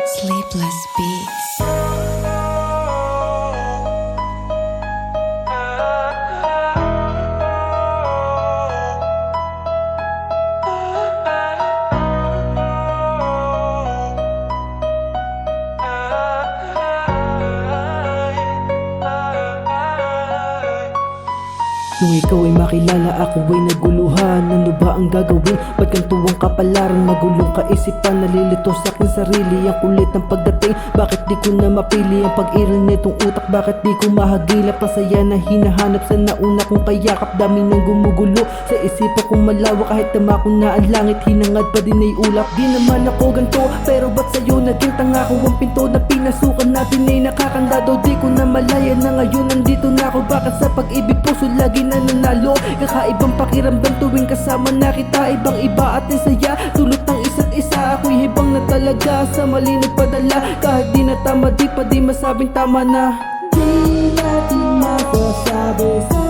Sleepless Beats. Nung ikaw ay makilala, ako ay naguluhan. Ano ba ang gagawin? Ba't ganito ang kapalaran? Magulong kaisipan, nalilito sa aking sarili. Ang kulit ng pagdating, bakit di ko na mapili? Ang pag-iral nitong utak, bakit di ko mahagila? Pasaya na hinahanap sa nauna kong kayakap. Dami nang gumugulo sa isipan kong malawak. Kahit tama ko na ang langit, hinangad pa din ay ulap. Di naman ako ganito, pero ba't sa'yo naging tanga ko? Ang pinto na pinasukan natin ay nakakandado. Di ko na malaya na ngayon nandito na ako. Bakit sa pag-ibig puso lagi nananalo? Kakaibang pakiramdam tuwing kasama na kita. Ibang iba at ang saya, tulot ng isa't isa. Ako'y hibang na talaga sa mali nagpadala. Kahit di na tama, di pa di masabing tama na. Di natin masasabi sa